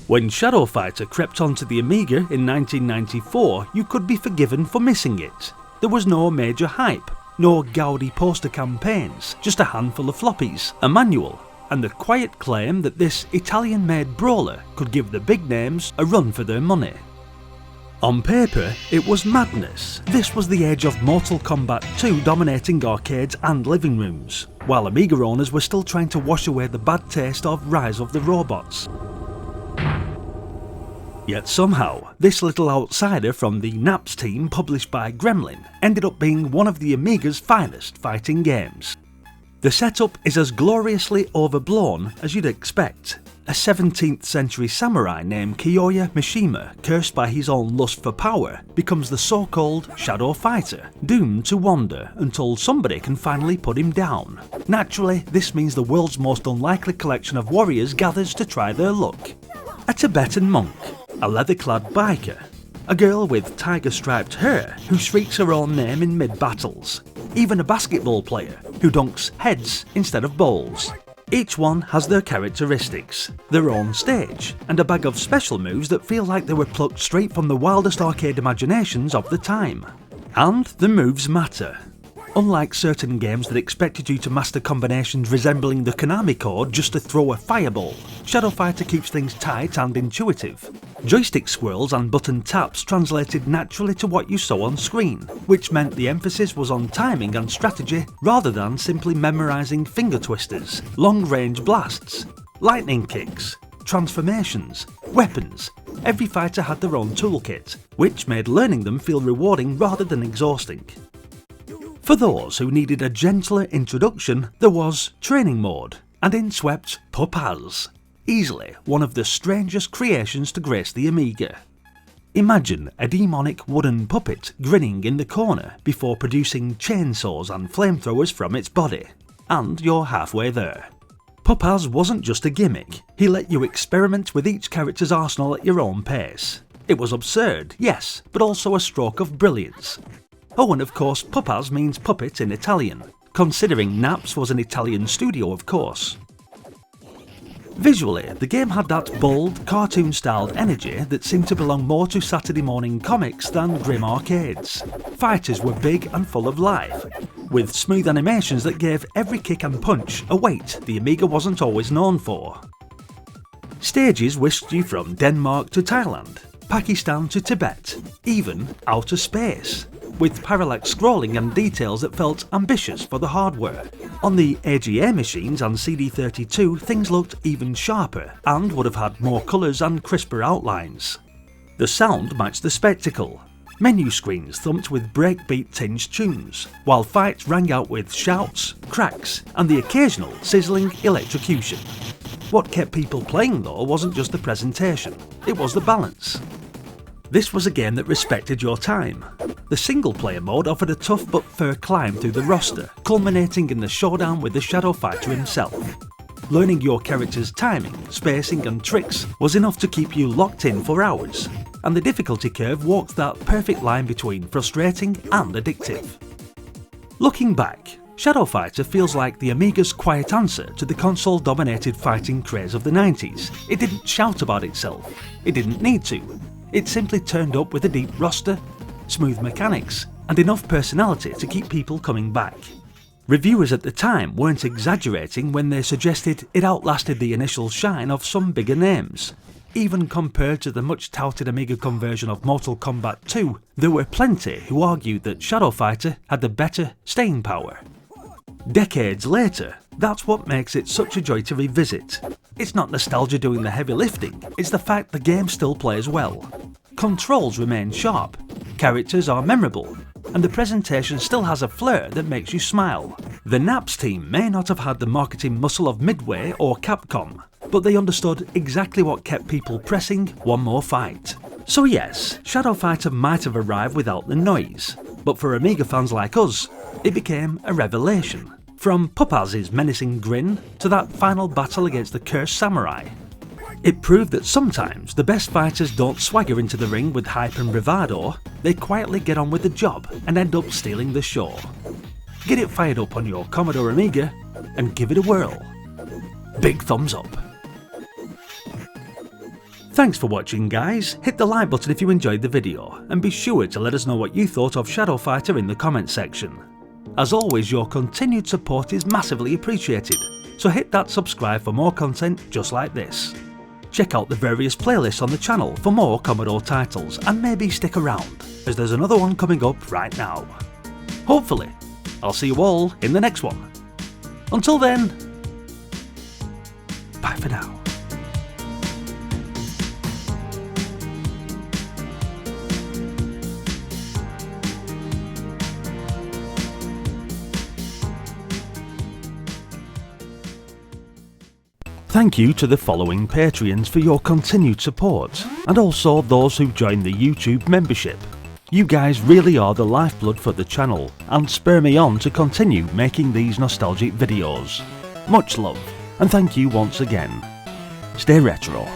When Shadow Fighter crept onto the Amiga in 1994, you could be forgiven for missing it. There was no major hype, no gaudy poster campaigns, just a handful of floppies, a manual, and the quiet claim that this Italian-made brawler could give the big names a run for their money. On paper, it was madness. This was the age of Mortal Kombat 2 dominating arcades and living rooms, while Amiga owners were still trying to wash away the bad taste of Rise of the Robots. Yet somehow, this little outsider from the Naps team published by Gremlin ended up being one of the Amiga's finest fighting games. The setup is as gloriously overblown as you'd expect. A 17th century samurai named Kiyoya Mishima, cursed by his own lust for power, becomes the so-called Shadow Fighter, doomed to wander until somebody can finally put him down. Naturally, this means the world's most unlikely collection of warriors gathers to try their luck. A Tibetan monk, a leather-clad biker, a girl with tiger-striped hair who shrieks her own name in mid-battles, even a basketball player who dunks heads instead of balls. Each one has their characteristics, their own stage, and a bag of special moves that feel like they were plucked straight from the wildest arcade imaginations of the time. And the moves matter. Unlike certain games that expected you to master combinations resembling the Konami code just to throw a fireball, Shadow Fighter keeps things tight and intuitive. Joystick swirls and button taps translated naturally to what you saw on screen, which meant the emphasis was on timing and strategy rather than simply memorising finger twisters, long-range blasts, lightning kicks, transformations, weapons. Every fighter had their own toolkit, which made learning them feel rewarding rather than exhausting. For those who needed a gentler introduction, there was Training Mode, and in swept Pupazz, easily one of the strangest creations to grace the Amiga. Imagine a demonic wooden puppet grinning in the corner before producing chainsaws and flamethrowers from its body, and you're halfway there. Pupazz wasn't just a gimmick, he let you experiment with each character's arsenal at your own pace. It was absurd, yes, but also a stroke of brilliance. Oh, and of course Pupazz means puppet in Italian, considering Naps was an Italian studio of course. Visually, the game had that bold, cartoon-styled energy that seemed to belong more to Saturday morning comics than grim arcades. Fighters were big and full of life, with smooth animations that gave every kick and punch a weight the Amiga wasn't always known for. Stages whisked you from Denmark to Thailand, Pakistan to Tibet, even outer space, with parallax scrolling and details that felt ambitious for the hardware. On the AGA machines and CD32, things looked even sharper and would have had more colours and crisper outlines. The sound matched the spectacle. Menu screens thumped with breakbeat-tinged tunes, while fights rang out with shouts, cracks, and the occasional sizzling electrocution. What kept people playing though wasn't just the presentation, it was the balance. This was a game that respected your time. The single-player mode offered a tough but fair climb through the roster, culminating in the showdown with the Shadow Fighter himself. Learning your character's timing, spacing and tricks was enough to keep you locked in for hours, and the difficulty curve walked that perfect line between frustrating and addictive. Looking back, Shadow Fighter feels like the Amiga's quiet answer to the console-dominated fighting craze of the 90s. It didn't shout about itself, it didn't need to. It simply turned up with a deep roster, smooth mechanics, and enough personality to keep people coming back. Reviewers at the time weren't exaggerating when they suggested it outlasted the initial shine of some bigger names. Even compared to the much touted Amiga conversion of Mortal Kombat 2, there were plenty who argued that Shadow Fighter had the better staying power. Decades later, that's what makes it such a joy to revisit. It's not nostalgia doing the heavy lifting, it's the fact the game still plays well. Controls remain sharp, characters are memorable, and the presentation still has a flair that makes you smile. The Naps team may not have had the marketing muscle of Midway or Capcom, but they understood exactly what kept people pressing one more fight. So yes, Shadow Fighter might have arrived without the noise, but for Amiga fans like us, it became a revelation. From Pupazz's menacing grin to that final battle against the cursed samurai. It proved that sometimes the best fighters don't swagger into the ring with hype and bravado, they quietly get on with the job and end up stealing the show. Get it fired up on your Commodore Amiga and give it a whirl. Big thumbs up. Thanks for watching guys, hit the like button if you enjoyed the video, and be sure to let us know what you thought of Shadow Fighter in the comments section. As always, your continued support is massively appreciated, so hit that subscribe for more content just like this. Check out the various playlists on the channel for more Commodore titles, and maybe stick around, as there's another one coming up right now. Hopefully, I'll see you all in the next one. Until then, bye for now. Thank you to the following Patreons for your continued support, and also those who joined the YouTube membership. You guys really are the lifeblood for the channel, and spur me on to continue making these nostalgic videos. Much love, and thank you once again. Stay retro.